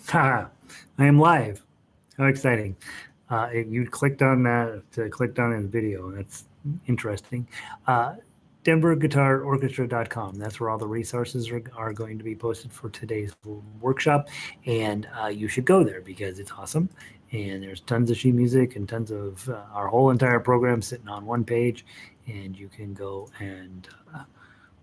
Ha! I am live. How exciting! You clicked on that. Clicked on his video. That's interesting. Uh, DenverGuitarOrchestra.com. That's where all the resources are going to be posted for today's workshop, and you should go there because it's awesome. And there's tons of sheet music and tons of our whole entire program sitting on one page, and you can go and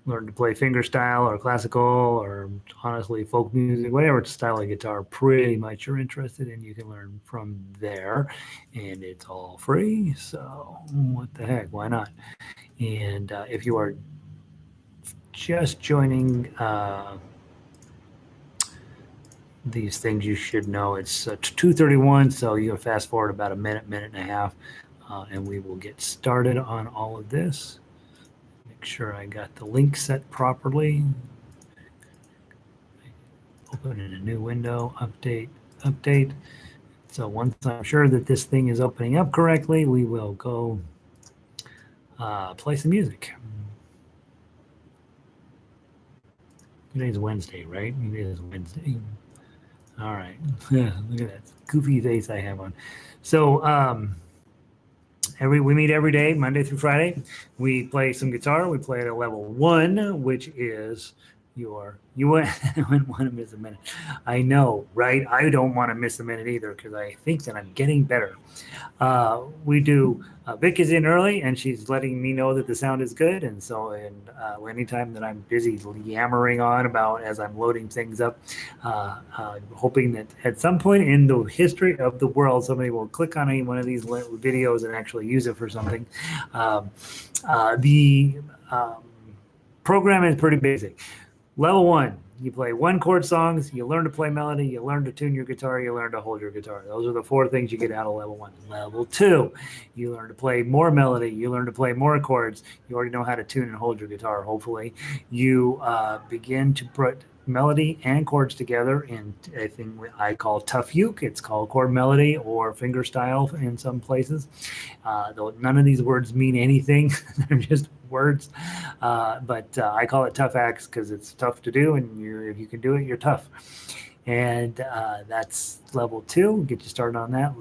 learn to play fingerstyle or classical or honestly folk music, whatever style of guitar pretty much you're interested in, you can learn from there. And it's all free. So what the heck? Why not? And if you are just joining these things, you should know it's 2:31. So you can fast forward about a minute, minute and a half, and we will get started on all of this. Make sure I got the link set properly. Open in a new window, update. So once I'm sure that this thing is opening up correctly, we will go play some music. Today's Wednesday, right? It is Wednesday. All right. Look at that goofy face I have on. So we meet every day, Monday through Friday. We play some guitar. We play at a level 1, which is you wouldn't want to miss a minute. I know, right? I don't want to miss a minute either because I think that I'm getting better. We do. Vic is in early, and she's letting me know that the sound is good. And so, anytime that I'm busy yammering on about as I'm loading things up, hoping that at some point in the history of the world, somebody will click on any one of these videos and actually use it for something. The program is pretty basic. Level 1, you play 1-chord songs, you learn to play melody, you learn to tune your guitar, you learn to hold your guitar. Those are the 4 things you get out of level 1. Level 2, you learn to play more melody, you learn to play more chords, you already know how to tune and hold your guitar, hopefully. You begin to put melody and chords together in a thing I call tough uke. It's called chord melody or fingerstyle in some places. Though none of these words mean anything. They're just words. But I call it tough axe because it's tough to do, and if you can do it, you're tough. And that's level 2. Get you started on that.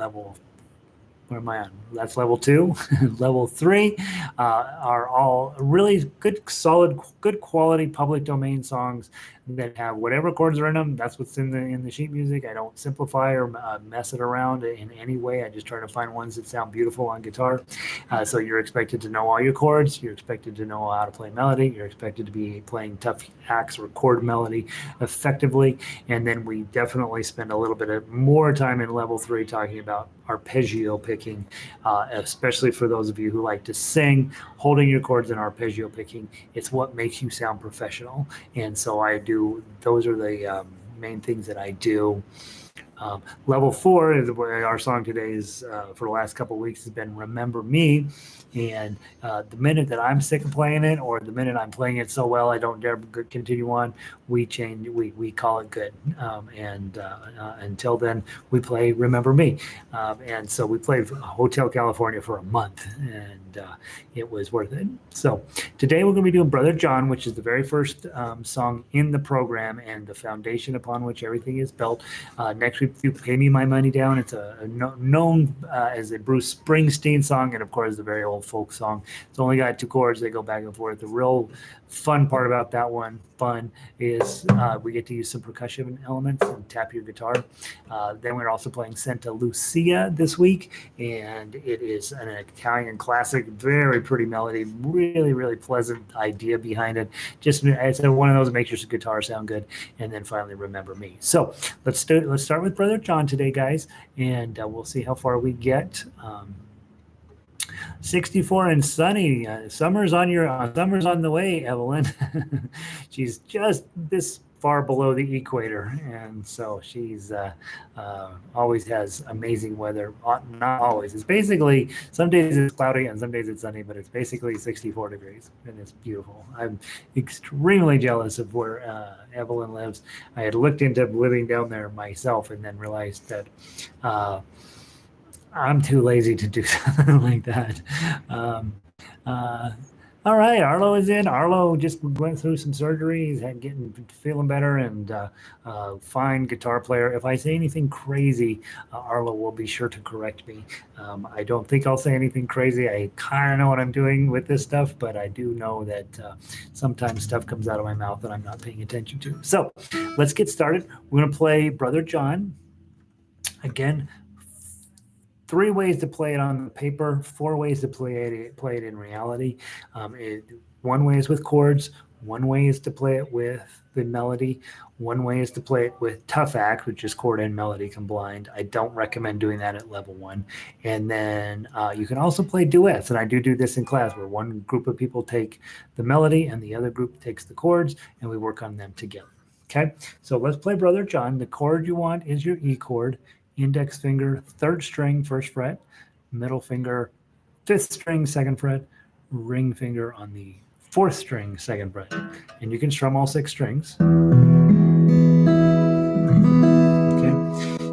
Where am I on? That's level 2. Level 3 are all really good, solid, good quality public domain songs that have whatever chords are in them. That's what's in the sheet music. I don't simplify or mess it around in any way. I just try to find ones that sound beautiful on guitar. So you're expected to know all your chords. You're expected to know how to play melody. You're expected to be playing tough axe or chord melody effectively. And then we definitely spend a little bit more time in level 3 talking about arpeggio picking, especially for those of you who like to sing. Holding your chords and arpeggio picking, it's what makes you sound professional. And so those are the main things that I do. Level 4 is where our song today is for the last couple of weeks has been Remember Me. And the minute that I'm sick of playing it, or the minute I'm playing it so well I don't dare continue on, we call it good. And until then, we play Remember Me. And so we played Hotel California for a month, and it was worth it. So today we're going to be doing Brother John, which is the very first song in the program and the foundation upon which everything is built. Next week, You Pay Me My Money Down. It's known as a Bruce Springsteen song, and of course the very old folk song. It's only got 2 chords. They go back and forth. The real fun part about that one, is we get to use some percussion elements and tap your guitar. Then we're also playing Santa Lucia this week, and it is an Italian classic, very pretty melody, really, really pleasant idea behind it. Just as one of those that makes your guitar sound good. And then finally, Remember Me. So let's start with Brother John today, guys, and we'll see how far we get. 64 and sunny. Summer's on the way, Evelyn. She's just this far below the equator, and so she's always has amazing weather. Not always. It's basically some days it's cloudy and some days it's sunny, but it's basically 64 degrees, and it's beautiful. I'm extremely jealous of where Evelyn lives. I had looked into living down there myself, and then realized that I'm too lazy to do something like that. All right, Arlo is in. Arlo just went through some surgery. He's feeling better and fine guitar player. If I say anything crazy, Arlo will be sure to correct me. I don't think I'll say anything crazy. I kind of know what I'm doing with this stuff, but I do know that sometimes stuff comes out of my mouth that I'm not paying attention to. So let's get started. We're going to play Brother John. Again, 3 ways to play it on the paper, 4 ways to play it in reality. One way is with chords, 1 way is to play it with the melody, 1 way is to play it with Tough Act, which is chord and melody combined. I don't recommend doing that at level 1. And then you can also play duets, and I do this in class where one group of people take the melody and the other group takes the chords, and we work on them together. Okay, so let's play Brother John. The chord you want is your E chord. Index finger, 3rd string, 1st fret, middle finger, 5th string, 2nd fret, ring finger on the 4th string, 2nd fret. And you can strum all 6 strings. Okay.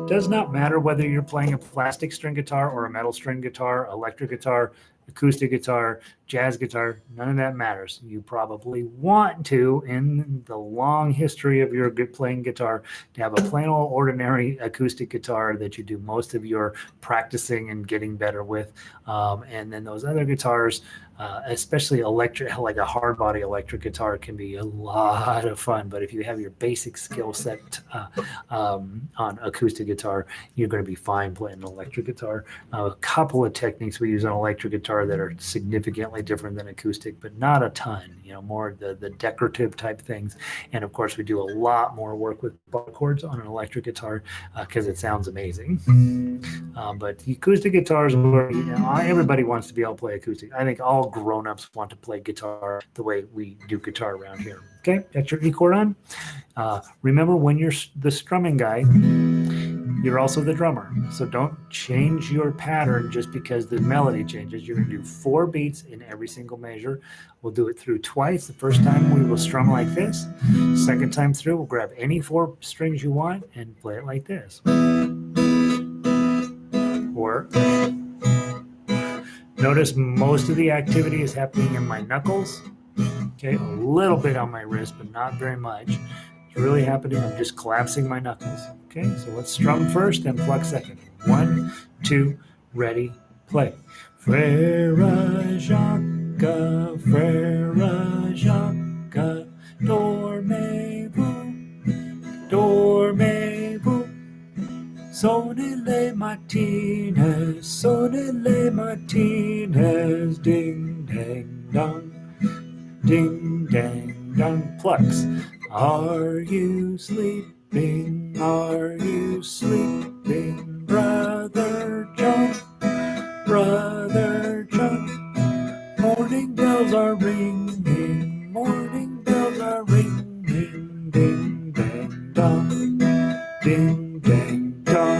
Does not matter whether you're playing a plastic string guitar or a metal string guitar, electric guitar, acoustic guitar, jazz guitar, none of that matters. You probably want to, in the long history of your playing guitar, to have a plain old ordinary acoustic guitar that you do most of your practicing and getting better with. And then those other guitars, especially electric, like a hard body electric guitar, can be a lot of fun. But if you have your basic skill set on acoustic guitar, you're going to be fine playing an electric guitar. A couple of techniques we use on electric guitar that are significantly different than acoustic, but not a ton, more the decorative type things. And of course, we do a lot more work with bar chords on an electric guitar because it sounds amazing. But the acoustic guitars, where everybody wants to be able to play acoustic. I think all grown-ups want to play guitar the way we do guitar around here. Okay, got your E chord on. Remember, when you're the strumming guy, you're also the drummer. So don't change your pattern just because the melody changes. You're going to do 4 beats in every single measure. We'll do it through twice. The first time we will strum like this. Second time through, we'll grab any 4 strings you want and play it like this. Or notice most of the activity is happening in my knuckles. Okay, a little bit on my wrist, but not very much. It's really happening. I'm just collapsing my knuckles. Okay, so let's strum first and pluck second. 1, 2, ready, play. Frère Jacques, dormez-vous, sonnez les matines, ding, dang, dong, ding, dang, dong, plucks. Are you sleeping, Brother John, Brother John? Morning bells are ringing, ding, dang, dong, ding, dang, dong.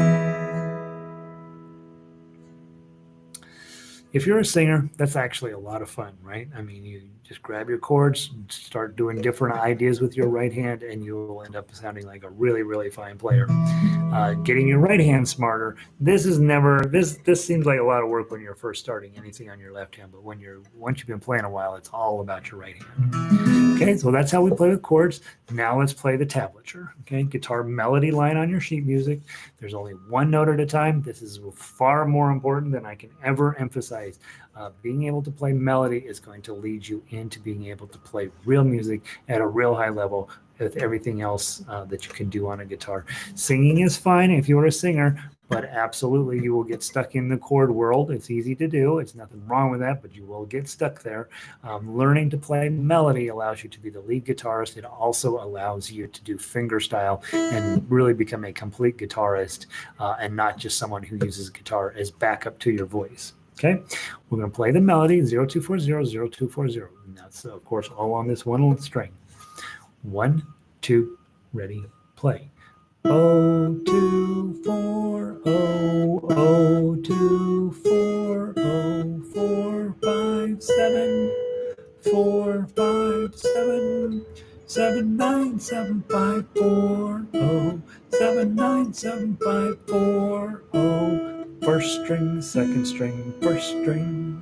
If you're a singer, that's actually a lot of fun, right? I mean, you just grab your chords, start doing different ideas with your right hand, and you will end up sounding like a really, really fine player. Getting your right hand smarter. This seems like a lot of work when you're first starting anything on your left hand, but once you've been playing a while, it's all about your right hand. Okay, so that's how we play with chords. Now let's play the tablature. Okay, guitar melody line on your sheet music. There's only 1 note at a time. This is far more important than I can ever emphasize. Being able to play melody is going to lead you into being able to play real music at a real high level with everything else that you can do on a guitar. Singing is fine if you're a singer, but absolutely you will get stuck in the chord world. It's easy to do. It's nothing wrong with that, but you will get stuck there. Learning to play melody allows you to be the lead guitarist. It also allows you to do finger style and really become a complete guitarist and not just someone who uses guitar as backup to your voice. Okay, we're going to play the melody 0240, 0240. And that's, of course, all on this 1 string. 1, 2, ready, play. 024, 024, 457, 457, 79754, 79754. First string, second string, first string,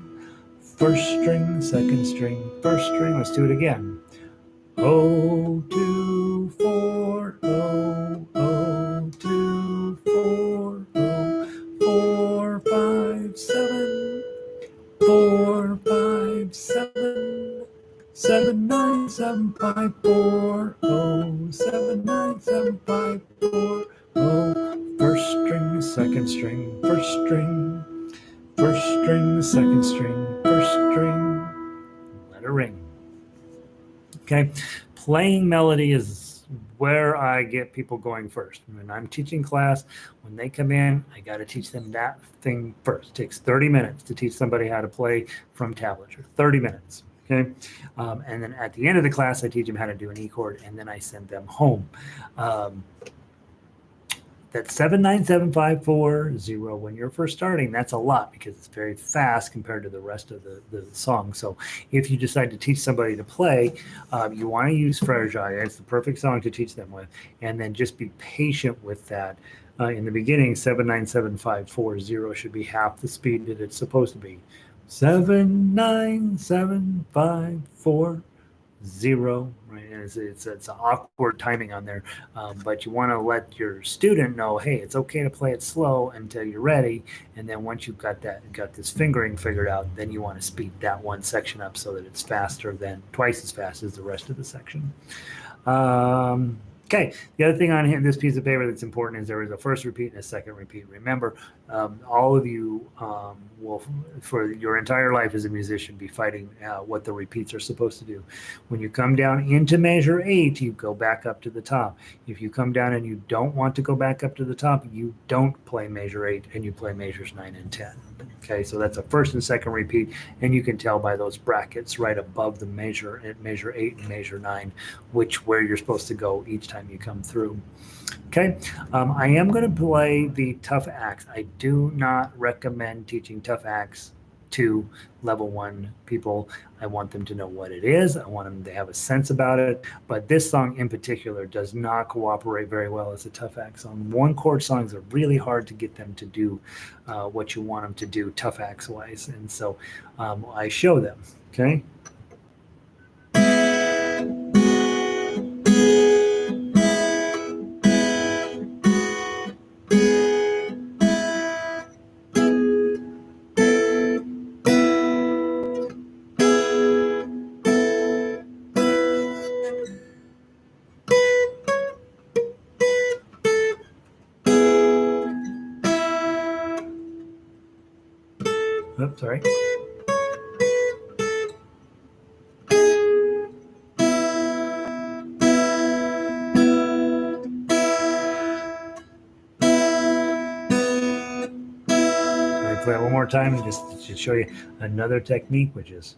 first string, second string, first string. Let's do it again. 0, 2, 4, 0, 0, 2, 4, 0, 4, 5, 7, 4, 5, 7, 7, 9, 7, 5, 4, 0, 7, 9, 7, 5, 4, 0. First string, second string, first string, first string, second string, first string. Let it ring. Okay, playing melody is where I get people going first. When I'm teaching class, when they come in, I got to teach them that thing first. It takes 30 minutes to teach somebody how to play from tablature. 30 minutes. Okay, and then at the end of the class, I teach them how to do an E chord, and then I send them home. That's 79750 when you're first starting. That's a lot because it's very fast compared to the rest of the song. So if you decide to teach somebody to play, you want to use Frere Jacques. It's the perfect song to teach them with. And then just be patient with that. In the beginning, 79750 should be half the speed that it's supposed to be. 79750. Right? And it's an awkward timing on there, but you want to let your student know, hey, it's okay to play it slow until you're ready, and then once you've got this fingering figured out, then you want to speed that one section up so that it's faster than twice as fast as the rest of the section. Okay, the other thing on here, this piece of paper that's important is there is a first repeat and a second repeat. Remember, all of you will, for your entire life as a musician, be fighting what the repeats are supposed to do. When you come down into measure 8, you go back up to the top. If you come down and you don't want to go back up to the top, you don't play measure 8 and you play measures 9 and 10. Okay, so that's a first and second repeat, and you can tell by those brackets right above the measure at measure 8 and measure 9 where you're supposed to go each time you come through. Okay, I am going to play the tough acts. I do not recommend teaching tough acts to level 1 people. I want them to know what it is. I want them to have a sense about it. But this song in particular does not cooperate very well as a tough act song. One chord songs are really hard to get them to do what you want them to do tough acts wise. And so I show them. Okay. Oops, sorry. Play it one more time and just to show you another technique, which is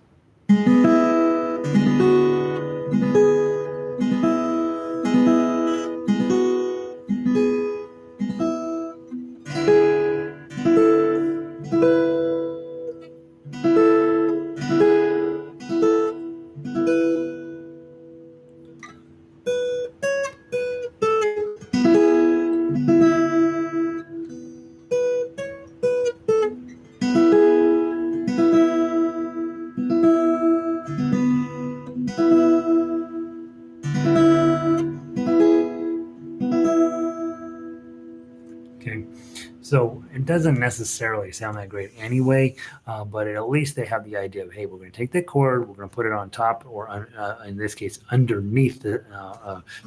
so it doesn't necessarily sound that great anyway, but at least they have the idea of, hey, we're going to take that chord, we're going to put it on top, or in this case, underneath the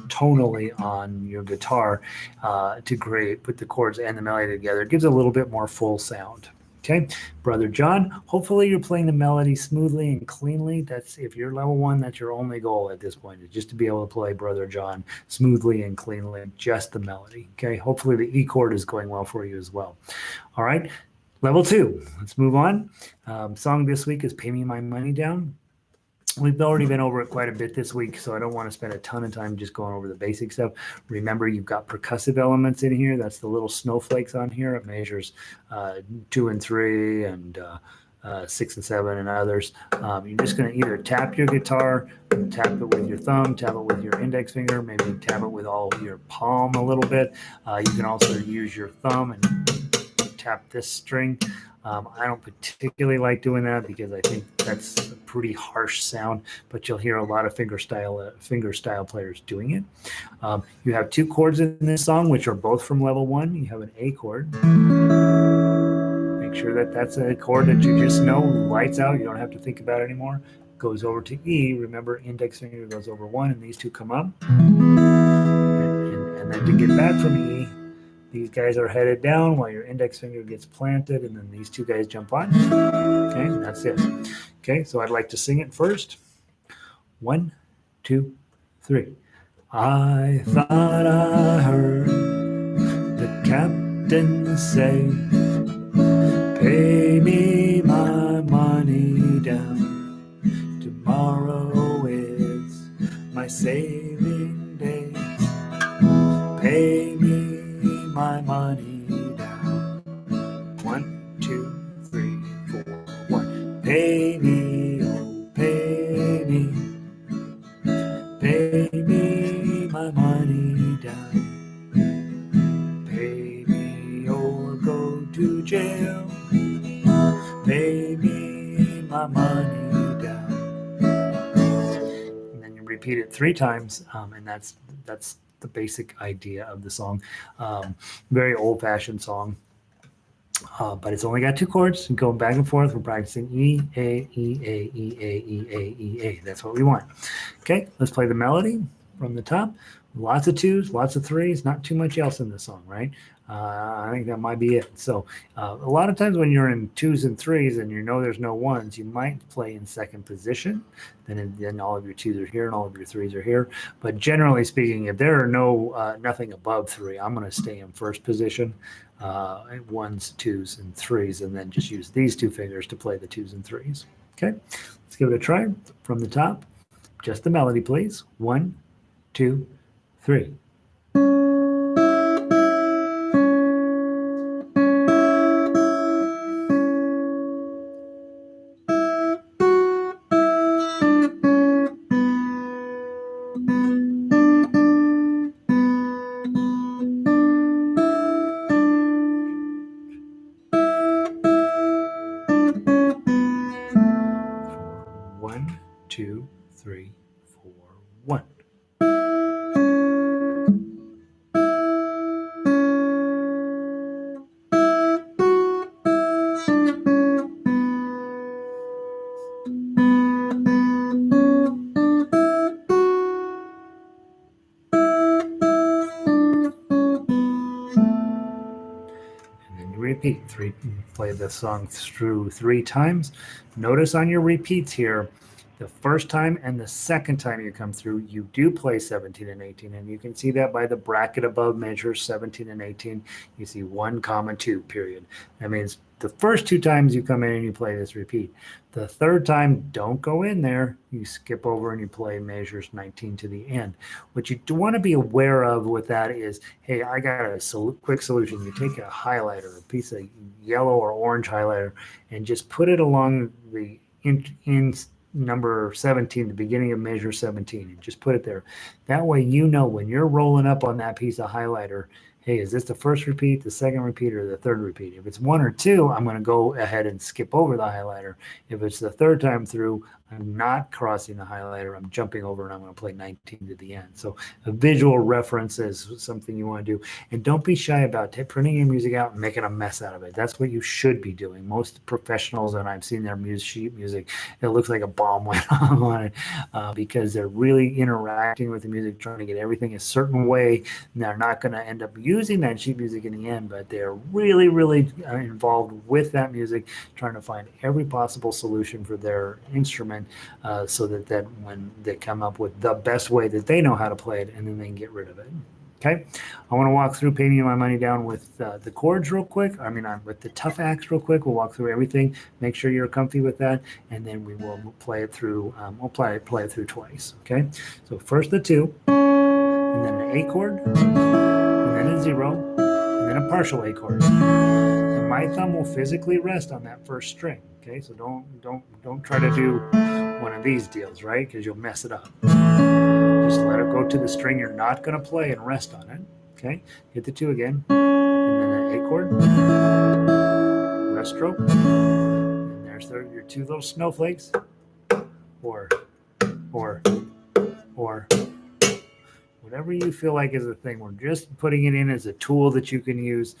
tonally on your guitar to put the chords and the melody together. It gives a little bit more full sound. Okay, Brother John, hopefully you're playing the melody smoothly and cleanly. That's, if you're level 1, that's your only goal at this point, is just to be able to play Brother John smoothly and cleanly, just the melody. Okay, hopefully the E chord is going well for you as well. All right, level 2, let's move on. Song this week is Pay Me My Money Down. We've already been over it quite a bit this week, so I don't want to spend a ton of time just going over the basic stuff. Remember, you've got percussive elements in here. That's the little snowflakes on here. It measures 2 and 3 and 6 and 7 and others. You're just going to either tap your guitar, tap it with your thumb, tap it with your index finger, maybe tap it with all your palm a little bit. You can also use your thumb and tap this string. I don't particularly like doing that because I think that's a pretty harsh sound, but you'll hear a lot of fingerstyle players doing it. You have two chords in this song, which are both from level 1. You have an A chord. Make sure that that's a chord that you just know, lights out. You don't have to think about it anymore. Goes over to E. Remember, index finger goes over 1, and these two come up. And then to get back from E, these guys are headed down while your index finger gets planted, and then these two guys jump on. Okay, that's it. Okay, so I'd like to sing it first. 1, 2, 3. I thought I heard the captain say, pay me my money down. Tomorrow is my sailing day. Pay me my money down. 1, 2, 3, 4, 1. Pay me, oh, pay me. Pay me my money down. Pay me or go to jail. Pay me my money down. And then you repeat it 3 times, and that's the basic idea of the song. Very old-fashioned song, but it's only got 2 chords. And going back and forth, we're practicing E, A, E, A, E, A, E, A, E, A. That's what we want. Okay, let's play the melody from the top. Lots of 2s, lots of 3s, not too much else in the song, right? I think that might be it. So a lot of times when you're in 2s and 3s and you know there's no 1s, you might play in second position. Then all of your 2s are here and all of your 3s are here. But generally speaking, if there are nothing above 3, I'm going to stay in first position, 1s, 2s, and 3s, and then just use these 2 fingers to play the 2s and 3s. Okay, let's give it a try from the top. Just the melody, please. 1, 2, 3. One, two, three, 4, 1. Repeat. Play the song through 3 times. Notice on your repeats here, the first time and the second time you come through, you do play 17 and 18, and you can see that by the bracket above measures 17 and 18. You see 1, 2, period. That means the first 2 times you come in and you play this repeat. The third time, don't go in there. You skip over and you play measures 19 to the end. What you do want to be aware of with that is, hey, I got a quick solution. You take a highlighter, a piece of yellow or orange highlighter, and just put it along the in number 17, the beginning of measure 17, and just put it there. That way you know when you're rolling up on that piece of highlighter, hey, is this the first repeat, the second repeat, or the third repeat? If it's 1 or 2, I'm going to go ahead and skip over the highlighter. If it's the third time through, I'm not crossing the highlighter. I'm jumping over and I'm going to play 19 to the end. So a visual reference is something you want to do. And don't be shy about printing your music out and making a mess out of it. That's what you should be doing. Most professionals, and I've seen their sheet music, it looks like a bomb went off on it because they're really interacting with the music, trying to get everything a certain way. And they're not going to end up using that sheet music in the end, but they're really, really involved with that music, trying to find every possible solution for their instrument so that when they come up with the best way that they know how to play it, and then they can get rid of it. Okay, I want to walk through Pay Me My Money Down with the chords real quick. With the tough acts real quick. We'll walk through everything. Make sure you're comfy with that, and then we will play it through. We'll play it through twice. Okay, so first the 2, and then an A chord, and then a 0, and then a partial A chord. And my thumb will physically rest on that first string. Okay, so don't try to do one of these deals, right? Because you'll mess it up. Just let it go to the string you're not going to play and rest on it. Okay, hit the 2 again, then an A chord, rest stroke, and there's your two little snowflakes, or whatever you feel like is a thing. We're just putting it in as a tool that you can use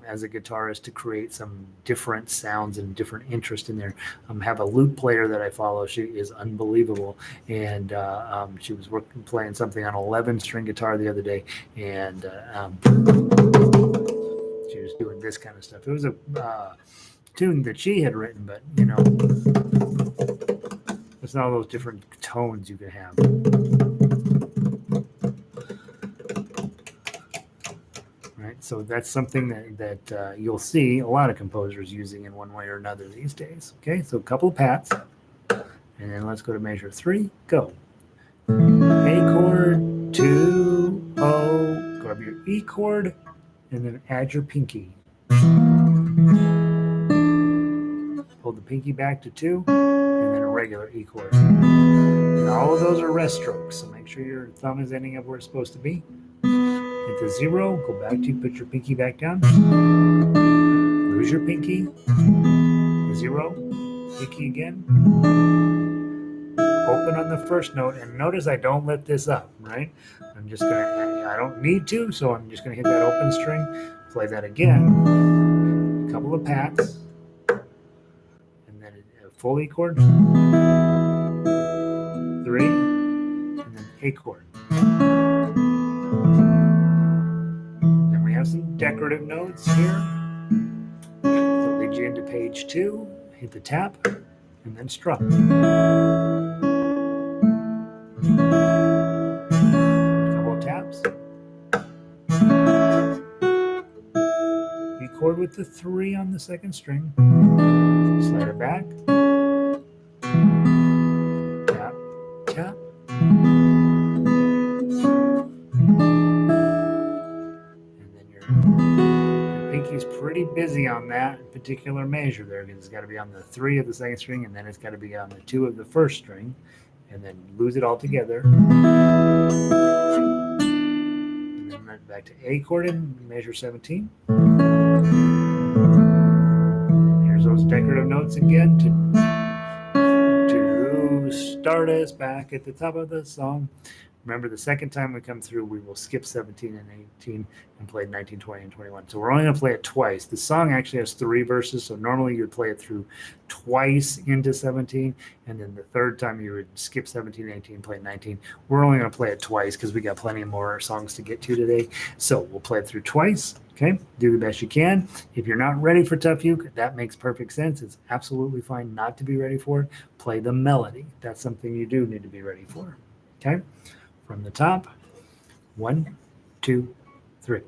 as a guitarist to create some different sounds and different interest in there. I have a lute player that I follow. She is unbelievable, and she was playing something on an 11-string guitar the other day, and she was doing this kind of stuff. It was a tune that she had written, but you know, it's all those different tones you can have. Right, so that's something that you'll see a lot of composers using in one way or another these days. Okay, so a couple of pats, and then let's go to measure 3. Go. A chord, 2, O. Grab your E chord, and then add your pinky. Hold the pinky back to 2, and then a regular E chord. And all of those are rest strokes, so make sure your thumb is ending up where it's supposed to be. Into 0, go back to, put your pinky back down. Lose your pinky. 0, pinky again. Open on the first note, and notice I don't let this up, right? I'm just gonna, I don't need to, so I'm just gonna hit that open string, play that again. A couple of pats, and then a full E chord, 3, and then A chord. Then we have some decorative notes here. That lead you into page 2, hit the tap, and then strum. Couple of taps. E chord with the 3 on the second string. Slide it back. Tap, tap. And then your pinky's pretty busy on that particular measure there, because it's got to be on the 3 of the second string, and then it's got to be on the 2 of the first string, and then lose it all together. And then back to A chord in measure 17. Here's those decorative notes again to start us back at the top of the song. Remember, the second time we come through, we will skip 17 and 18 and play 19, 20, and 21. So we're only going to play it twice. The song actually has 3 verses, so normally you'd play it through twice into 17, and then the third time you would skip 17, 18, play 19. We're only going to play it twice because we got plenty more songs to get to today. So we'll play it through twice. Okay, do the best you can. If you're not ready for Tough Uke, that makes perfect sense. It's absolutely fine not to be ready for it. Play the melody. That's something you do need to be ready for. Okay, from the top, 1, 2, 3.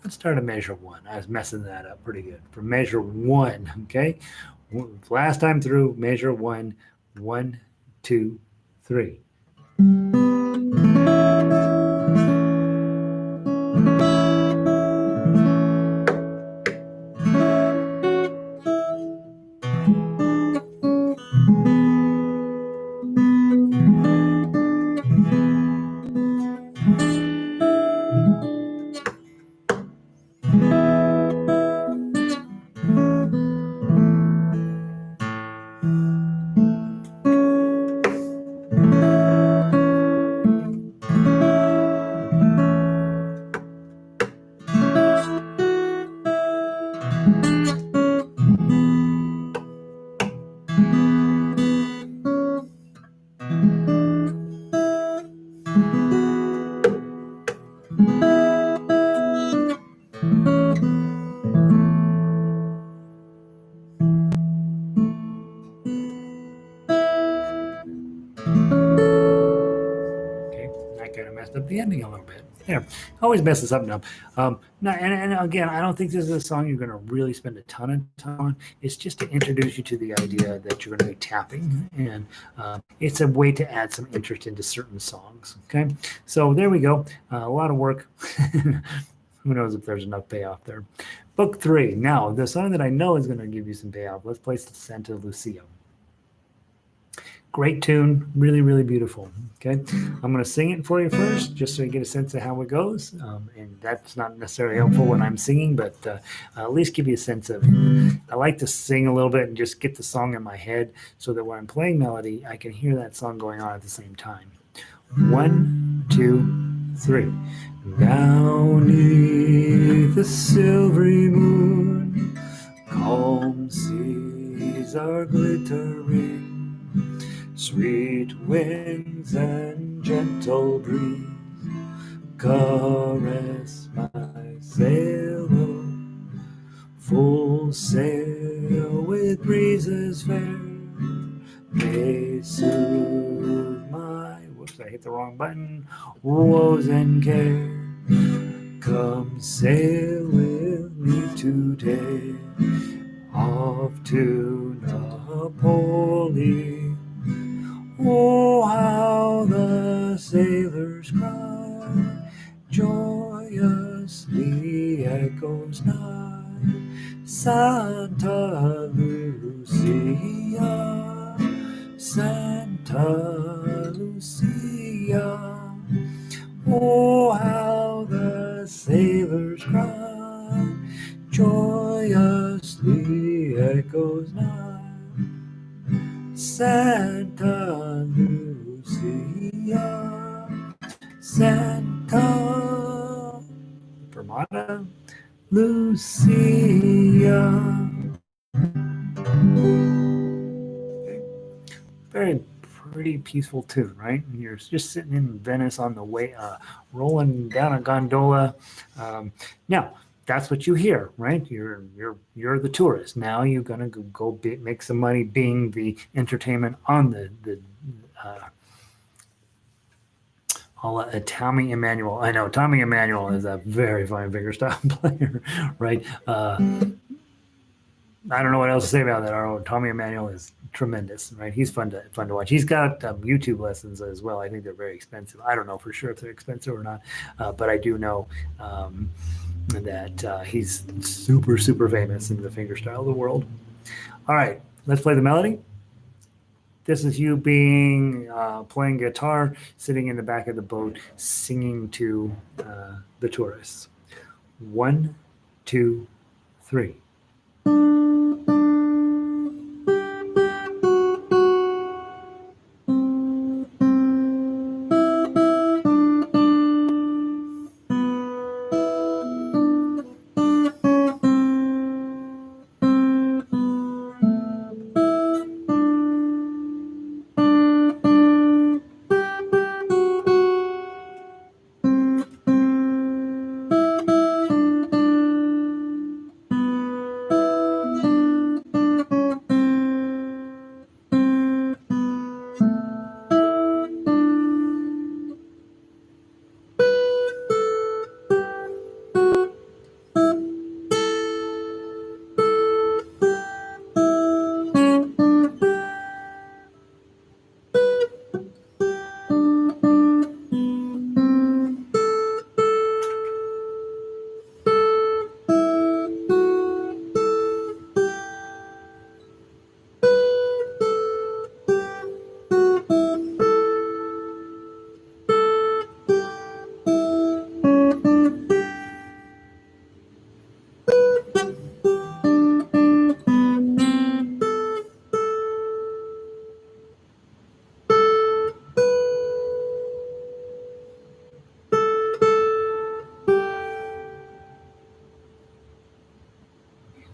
Let's start at measure 1. I was messing that up pretty good. For measure 1, okay? Last time through, measure 1, 1, 2, 3. I kind of messed up the ending a little bit. Yeah, always messes something up. No, and again, I don't think this is a song you're going to really spend a ton of time on. It's just to introduce you to the idea that you're going to be tapping, and it's a way to add some interest into certain songs. Okay, so there we go. A lot of work. Who knows if there's enough payoff there. Book 3. Now, the song that I know is going to give you some payoff. Let's play Santa Lucia. Great tune, really, really beautiful. Okay, I'm going to sing it for you first, just so you get a sense of how it goes. And that's not necessarily helpful when I'm singing, but at least give you a sense of. I like to sing a little bit and just get the song in my head, so that when I'm playing melody, I can hear that song going on at the same time. 1, 2, 3. Down neath the silvery moon, calm seas are glittering. Sweet winds and gentle breeze caress my sail, full sail with breezes fair. They soothe my, whoops, I hit the wrong button, woes and care. Come sail with me today, off to Napoli. Oh, how the sailors cry, joyously echoes nigh. Santa Lucia, Santa Lucia. Oh, how the sailors cry, joyously echoes nigh. Santa Lucia, Santa Vermata Lucia. Okay. Very pretty peaceful tune, right? And you're just sitting in Venice on the way, rolling down a gondola. Now, that's what you hear, right? You're the tourist. Now you're gonna go make some money being the entertainment on the Tommy Emmanuel. I know Tommy Emmanuel is a very fine fingerstyle player, right? I don't know what else to say about that. Our Tommy Emmanuel is tremendous, right? He's fun to watch. He's got YouTube lessons as well. I think they're very expensive. I don't know for sure if they're expensive or not, but I do know that he's super, super famous in the fingerstyle of the world. All right, let's play the melody. This is you playing guitar, sitting in the back of the boat, singing to the tourists. 1, 2, 3.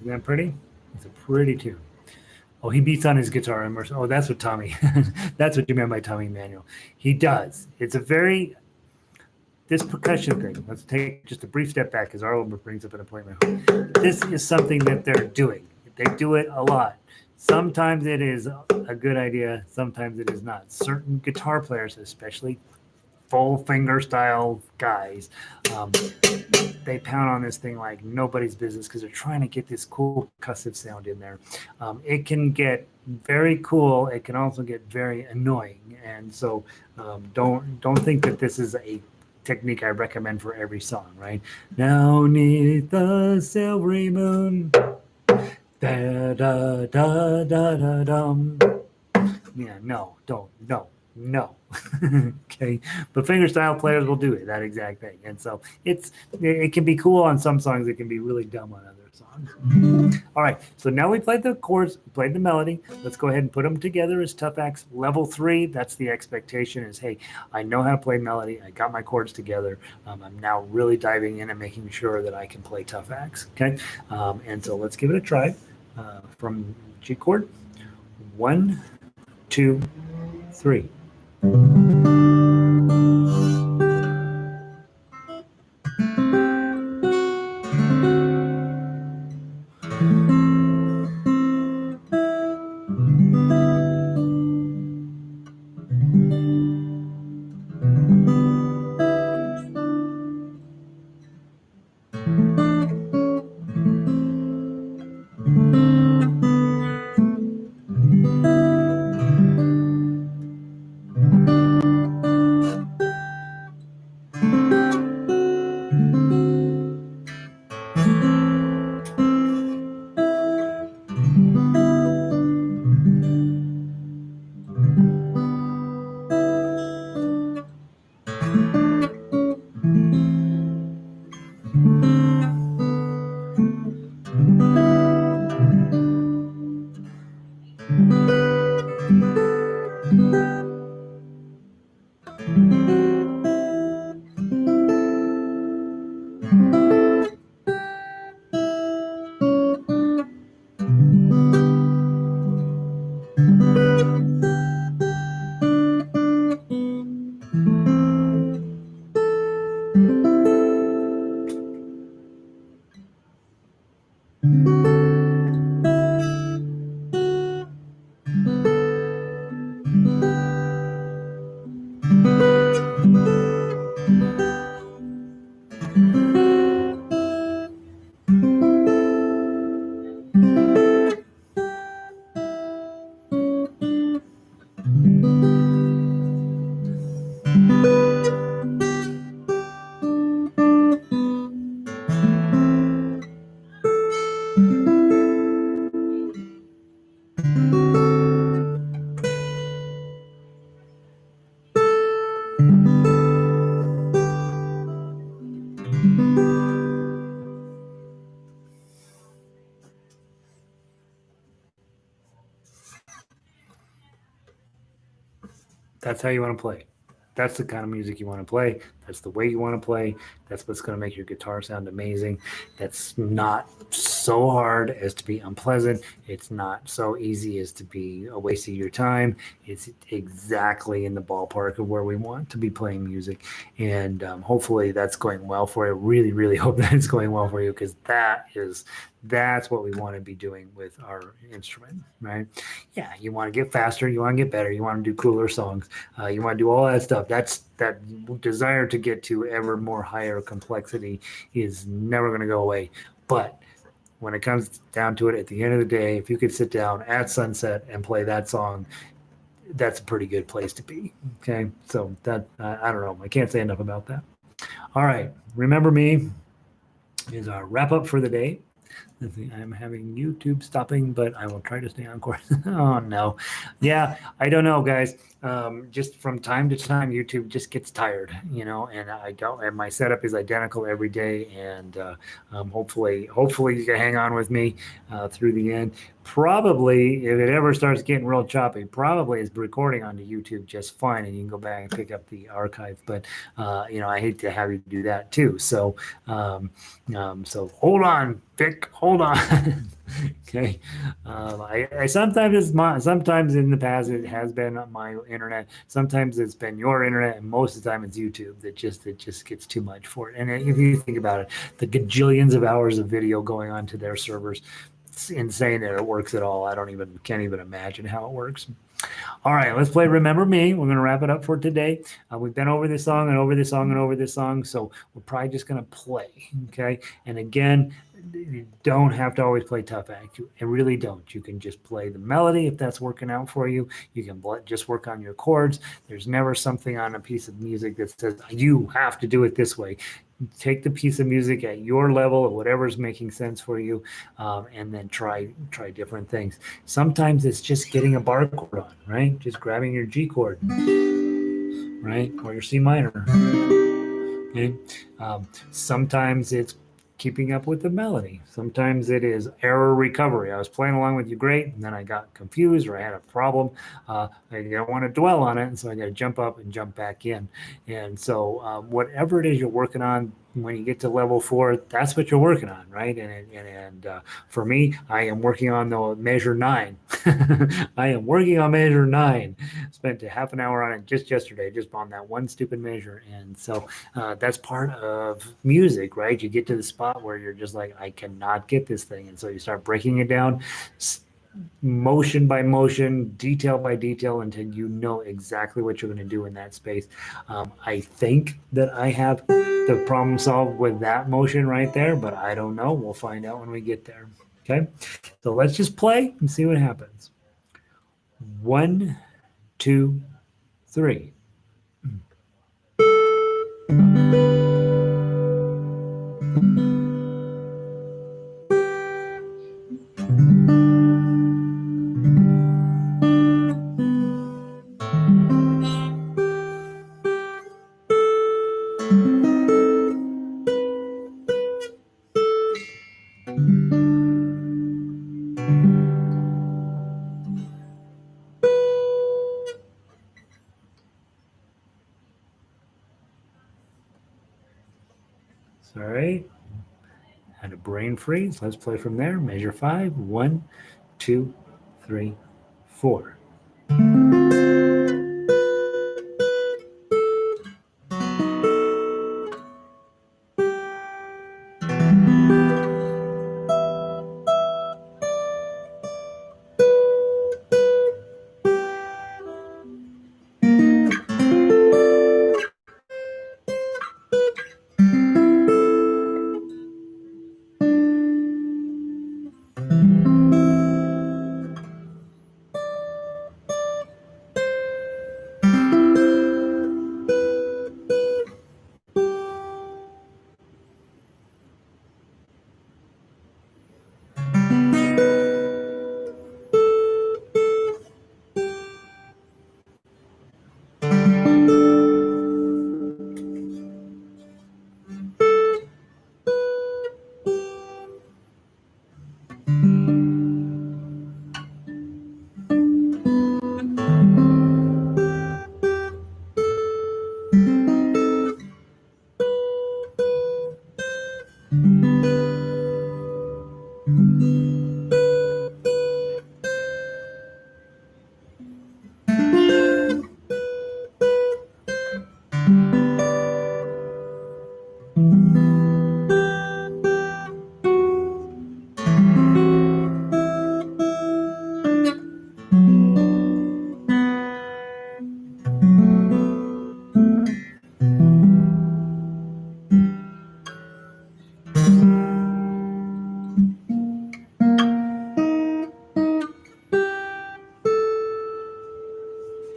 Isn't that pretty? It's a pretty tune. Oh, he beats on his guitar. Oh, that's what Tommy, that's what you meant by Tommy Emmanuel. He does. It's a very, this percussion thing, let's take just a brief step back because Arlo brings up an appointment. This is something that they're doing. They do it a lot. Sometimes it is a good idea. Sometimes it is not. Certain guitar players, especially full finger style guys. They pound on this thing like nobody's business because they're trying to get this cool percussive sound in there. It can get very cool. It can also get very annoying, and so don't think that this is a technique I recommend for every song. Right now, 'neath the silvery moon, da da da da da dum. Yeah, no, don't, no. Okay, but fingerstyle players will do it, that exact thing, and so it can be cool on some songs. It can be really dumb on other songs. All right, so now we played the chords, played the melody. Let's go ahead and put them together as Tough Axe level 3. That's the expectation. Is hey, I know how to play melody. I got my chords together. I'm now really diving in and making sure that I can play Tough Axe. Okay, and so let's give it a try. From G chord, 1, 2, 3. That's how you want to play. That's the kind of music you want to play. That's the way you want to play. That's what's going to make your guitar sound amazing. That's not so hard as to be unpleasant. It's not so easy as to be a waste of your time. It's exactly in the ballpark of where we want to be playing music. And hopefully that's going well for you. Really, really hope that it's going well for you, because that's what we want to be doing with our instrument, right? Yeah, you want to get faster, you want to get better, you want to do cooler songs, you want to do all that stuff. That desire to get to ever more higher complexity is never going to go away. But when it comes down to it, at the end of the day, if you could sit down at sunset and play that song, that's a pretty good place to be. Okay, so that I don't know, I can't say enough about that. All right, remember me is our wrap up for the day. I'm having YouTube stopping, but I will try to stay on course. Oh no. Yeah, I don't know, guys. Just from time to time, YouTube just gets tired, and and my setup is identical every day. And hopefully you can hang on with me through the end. Probably, if it ever starts getting real choppy, probably is recording onto YouTube just fine, and you can go back and pick up the archive. But I hate to have you do that too. So so hold on, Vic, hold on. Okay. I sometimes in the past it has been my internet. Sometimes it's been your internet, and most of the time it's YouTube that just gets too much for it. And if you think about it, the gajillions of hours of video going onto their servers, it's insane that it works at all. Can't even imagine how it works. All right, let's play Remember Me. We're going to wrap it up for today. We've been over this song and over this song and over this song, so we're probably just going to play, okay? And again, you don't have to always play tough act. You really don't. You can just play the melody if that's working out for you. You can just work on your chords. There's never something on a piece of music that says you have to do it this way. Take the piece of music at your level or whatever's making sense for you, and then try different things. Sometimes it's just getting a bar chord on, right? Just grabbing your G chord, right? Or your C minor. Okay. Sometimes it's keeping up with the melody. Sometimes it is error recovery. I was playing along with you great, and then I got confused or I had a problem. I don't want to dwell on it, and so I got to jump up and jump back in. And so whatever it is you're working on, when you get to level 4, that's what you're working on, right? And for me, I am working on the measure 9. I am working on measure 9. Spent a half an hour on it just yesterday, just on that one stupid measure. And so that's part of music, right? You get to the spot where you're just like, I cannot get this thing. And so you start breaking it down motion by motion, detail by detail, until you know exactly what you're going to do in that space. I think that I have the problem solved with that motion right there, but I don't know. We'll find out when we get there. Okay, so let's just play and see what happens. 1, 2, 3. All right. Had a brain freeze. Let's play from there. Measure 5. 1, 2, 3, 4.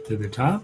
To the top.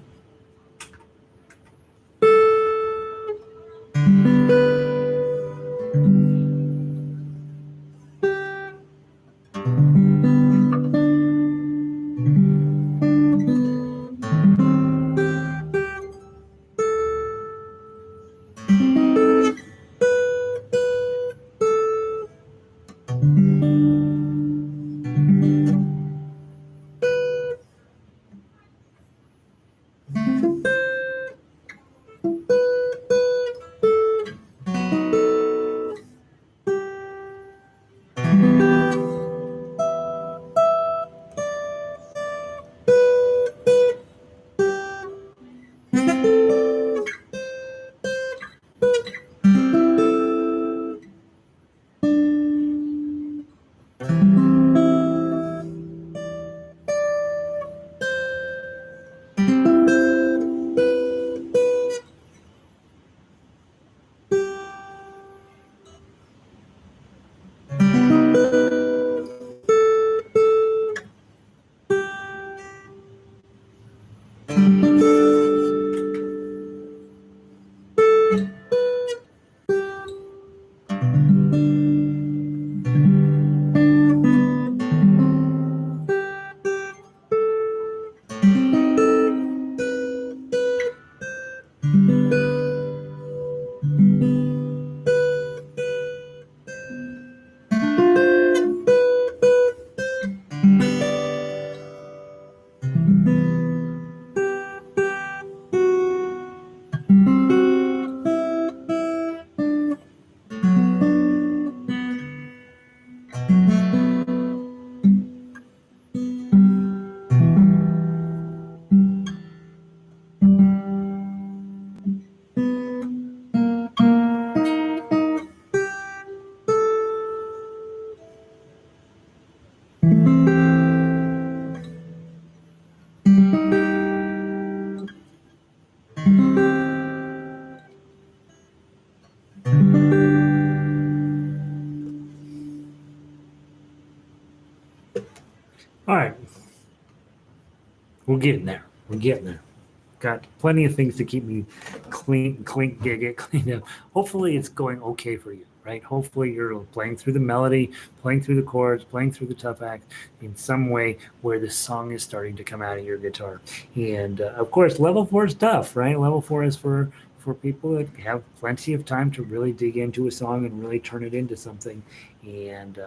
All right. We're getting there. We're getting there. Got plenty of things to keep me get cleaned up. Hopefully it's going okay for you, right? Hopefully you're playing through the melody, playing through the chords, playing through the tough act in some way where the song is starting to come out of your guitar. And of course, level 4 is tough, right? Level 4 is for people that have plenty of time to really dig into a song and really turn it into something. And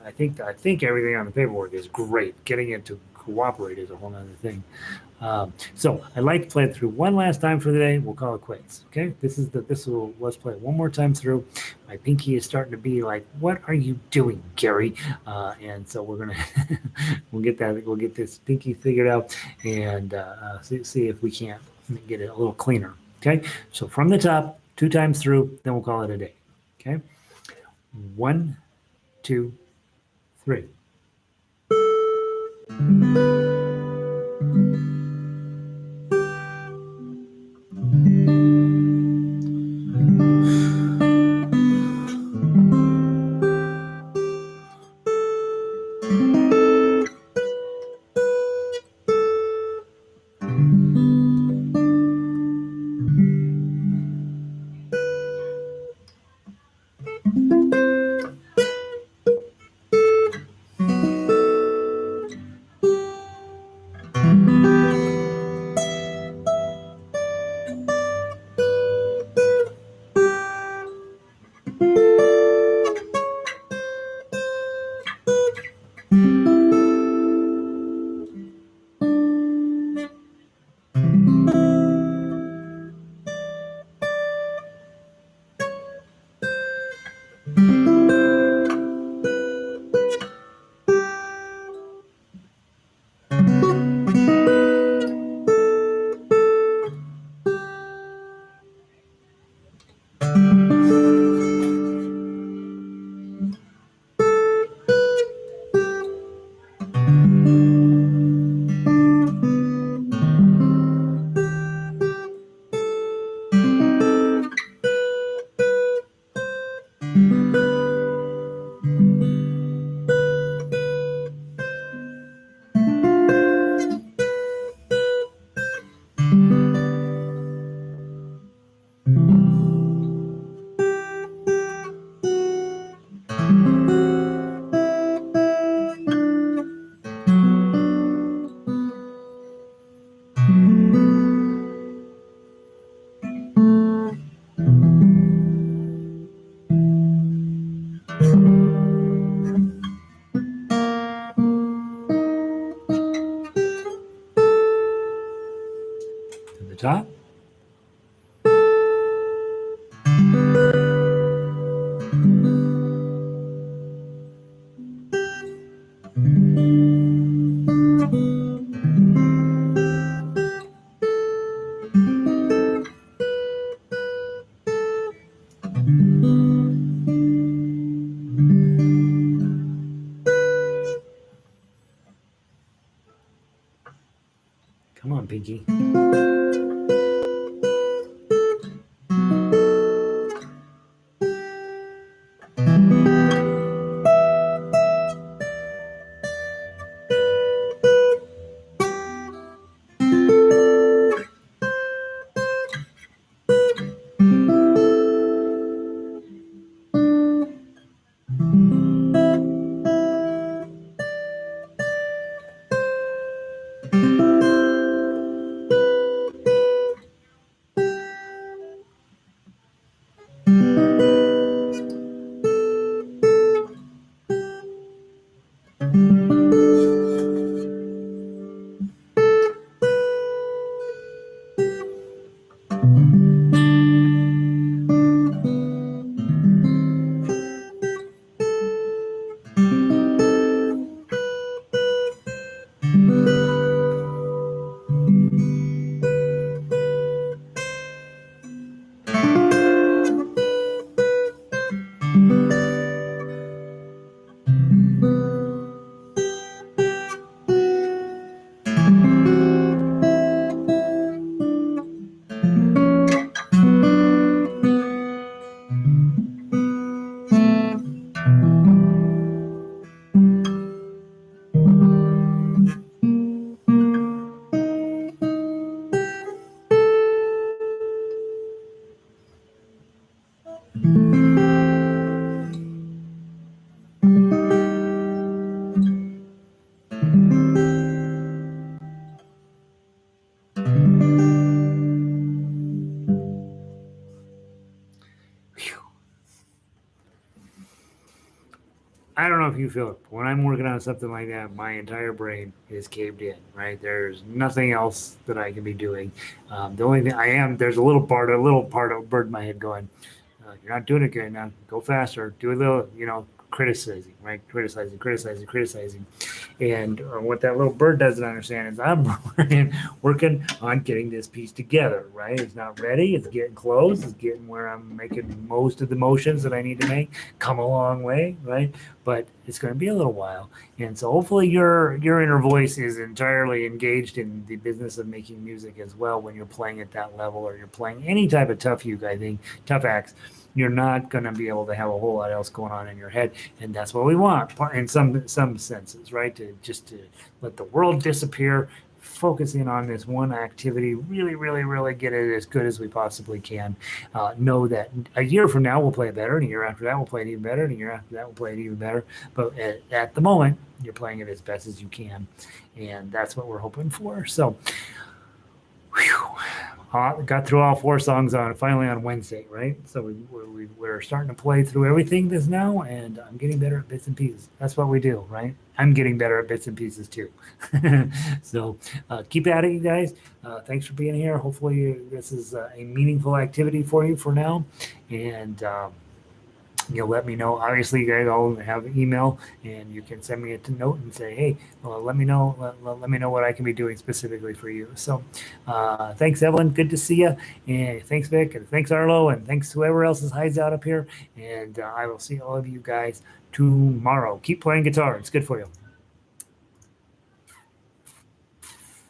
I think everything on the paperwork is great. Getting it to cooperate is a whole other thing. So I'd like to play it through one last time for the day. We'll call it quits. Okay, let's play it one more time through. My pinky is starting to be like, "What are you doing, Gary?" And so we're gonna we'll get this pinky figured out and see if we can't get it a little cleaner. Okay, so from the top, 2 times through, then we'll call it a day. Okay, 1, 2, 3. To the top. Come on, Pinky. I don't know if you feel it, but when I'm working on something like that, my entire brain is caved in, right? There's nothing else that I can be doing. The only thing there's a little part of bird in my head going, you're not doing it good enough. Go faster. Do a little, criticizing, right? Criticizing. And what that little bird doesn't understand is I'm working on getting this piece together, right? It's not ready. It's getting close. It's getting where I'm making most of the motions that I need to make. Come a long way, right? But it's going to be a little while. And so hopefully your inner voice is entirely engaged in the business of making music as well when you're playing at that level or you're playing any type of tough uke, I think, tough acts. You're not going to be able to have a whole lot else going on in your head, and that's what we want in some senses, right? To let the world disappear, focusing on this one activity, really get it as good as we possibly can. Know that a year from now we'll play it better, and a year after that we'll play it even better, and a year after that we'll play it even better. But at the moment, you're playing it as best as you can, and that's what we're hoping for. So. Got through all 4 songs finally on Wednesday, right? So we're starting to play through everything this now, and I'm getting better at bits and pieces. That's what we do, right? I'm getting better at bits and pieces too. So keep at it, you guys. Thanks for being here. Hopefully this is a meaningful activity for you for now, and you'll let me know. Obviously, you guys all have email, and you can send me a note and say, "Hey, let me know. Let me know what I can be doing specifically for you." So, thanks, Evelyn. Good to see you. And thanks, Vic, and thanks, Arlo, and thanks to whoever else hides out up here. And I will see all of you guys tomorrow. Keep playing guitar. It's good for you.